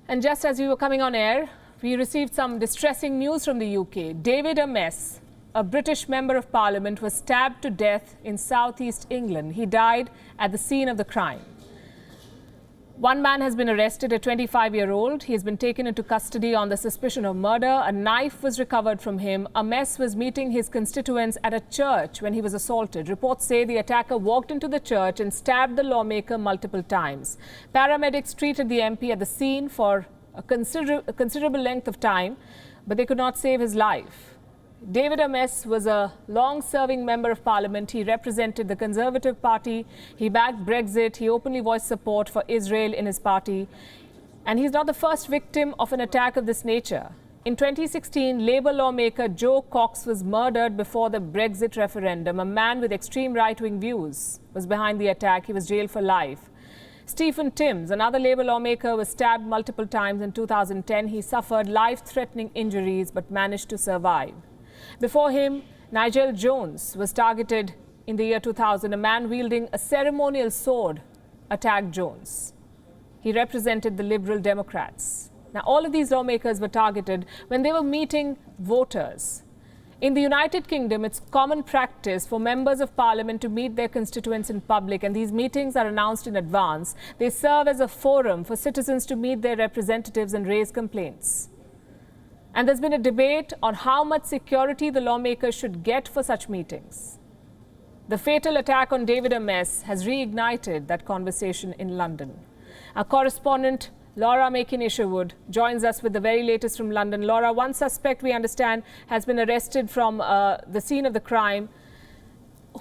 And just as we were coming on air, we received some distressing news from the UK. David Amess, a British member of Parliament, was stabbed to death in southeast England. He died at the scene of the crime. One man has been arrested, a 25-year-old. He has been taken into custody on the suspicion of murder. A knife was recovered from him. Amess was meeting his constituents at a church when he was assaulted. Reports say the attacker walked into the church and stabbed the lawmaker multiple times. Paramedics treated the MP at the scene for a considerable length of time, but they could not save his life. David Amess was a long-serving member of Parliament. He represented the Conservative Party. He backed Brexit. He openly voiced support for Israel in his party. And he's not the first victim of an attack of this nature. In 2016, Labour lawmaker Jo Cox was murdered before the Brexit referendum. A man with extreme right-wing views was behind the attack. He was jailed for life. Stephen Timms, another Labour lawmaker, was stabbed multiple times in 2010. He suffered life-threatening injuries but managed to survive. Before him, Nigel Jones was targeted in the year 2000. A man wielding a ceremonial sword attacked Jones. He represented the Liberal Democrats. Now, all of these lawmakers were targeted when they were meeting voters. In the United Kingdom, it's common practice for members of Parliament to meet their constituents in public, and these meetings are announced in advance. They serve as a forum for citizens to meet their representatives and raise complaints. And there's been a debate on how much security the lawmakers should get for such meetings. The fatal attack on David Amess has reignited that conversation in London. Our correspondent, Laura Makin joins us with the very latest from London. Laura, one suspect, we understand, has been arrested from the scene of the crime.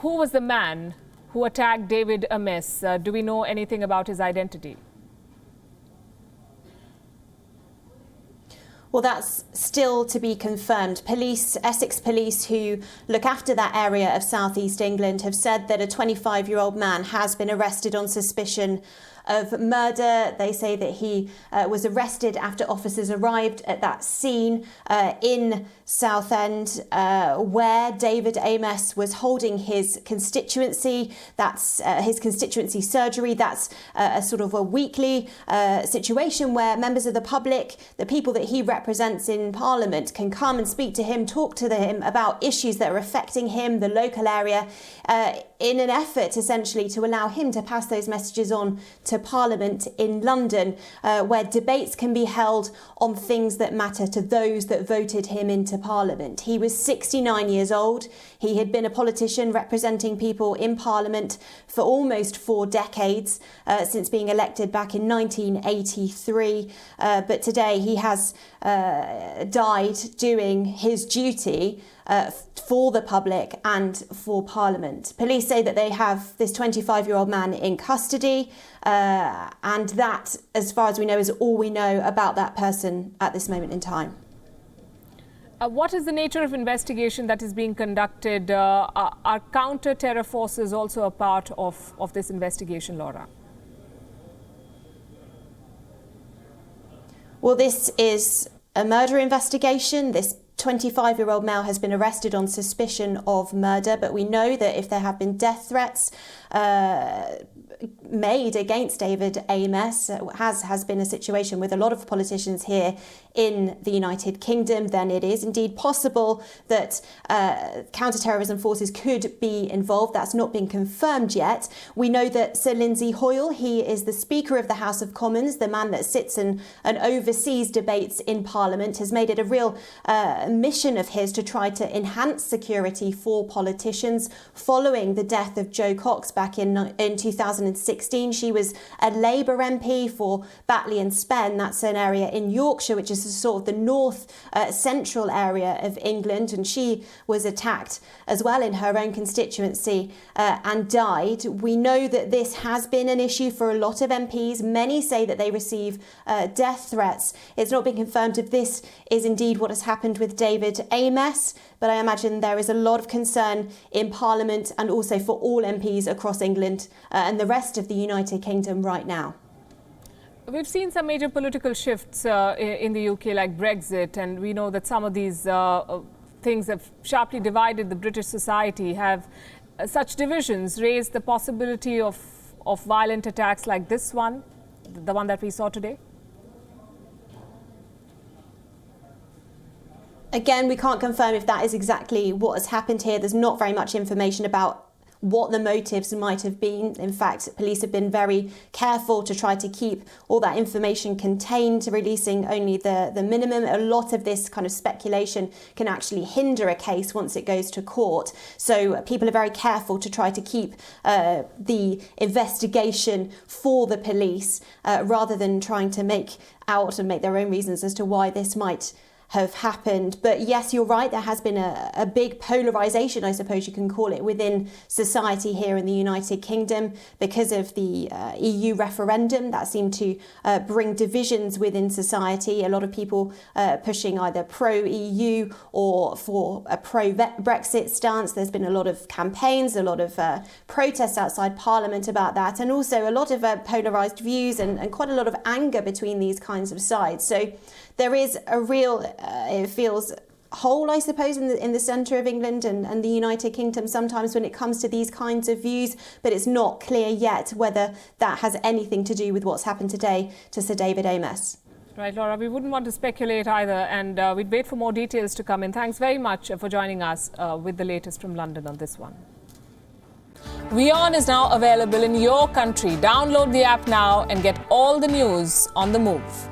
Who was the man who attacked David Amess? Do we know anything about his identity? Well, that's still to be confirmed. Essex police who look after that area of southeast England have said that a 25-year-old man has been arrested on suspicion of murder. They say that he was arrested after officers arrived at that scene in Southend where David Amess was holding his constituency. That's his constituency surgery. That's a sort of a weekly situation where members of the public, the people that he represents in Parliament, can come and speak to him, talk to him about issues that are affecting him, the local area, in an effort essentially to allow him to pass those messages on to Parliament in London, where debates can be held on things that matter to those that voted him into Parliament. He was 69 years old. He had been a politician representing people in Parliament for almost 4 decades, since being elected back in 1983. But today he has died doing his duty for the public and for Parliament. Police say that they have this 25-year-old man in custody, and that, as far as we know, is all we know about that person at this moment in time. What is the nature of investigation that is being conducted? Are counter-terror forces also a part of this investigation, Laura? Well, this is a murder investigation. This 25-year-old male has been arrested on suspicion of murder, but we know that if there have been death threats made against David Amess, has been a situation with a lot of politicians here in the United Kingdom, then it is indeed possible that counter-terrorism forces could be involved. That's not been confirmed yet. We know that Sir Lindsay Hoyle, he is the Speaker of the House of Commons, the man that sits and oversees debates in Parliament, has made it a real mission of his to try to enhance security for politicians following the death of Jo Cox back in 2016. She was a Labour MP for Batley and Spen. That's an area in Yorkshire, which is sort of the north central area of England, and she was attacked as well in her own constituency and died. We know that this has been an issue for a lot of MPs. Many say that they receive death threats. It's not been confirmed if this is indeed what has happened with David Amess, but I imagine there is a lot of concern in Parliament and also for all MPs across England and the rest of the United Kingdom right now. We've seen some major political shifts in the UK, like Brexit, and we know that some of these things have sharply divided the British society. Have such divisions raised the possibility of violent attacks like this one, the one that we saw today? Again, we can't confirm if that is exactly what has happened here. There's not very much information about what the motives might have been. In fact, police have been very careful to try to keep all that information contained, releasing only the minimum. A lot of this kind of speculation can actually hinder a case once it goes to court. So people are very careful to try to keep the investigation for the police rather than trying to make out and make their own reasons as to why this might have happened. But yes, you're right, there has been a big polarisation, I suppose you can call it, within society here in the United Kingdom because of the EU referendum that seemed to bring divisions within society. A lot of people pushing either pro-EU or for a pro-Brexit stance. There's been a lot of campaigns, a lot of protests outside Parliament about that, and also a lot of polarised views and quite a lot of anger between these kinds of sides. So there is a real, it feels whole, I suppose, in the centre of England and the United Kingdom sometimes when it comes to these kinds of views, but it's not clear yet whether that has anything to do with what's happened today to Sir David Amess. Right, Laura, we wouldn't want to speculate either, and we'd wait for more details to come in. Thanks very much for joining us with the latest from London on this one. WION is now available in your country. Download the app now and get all the news on the move.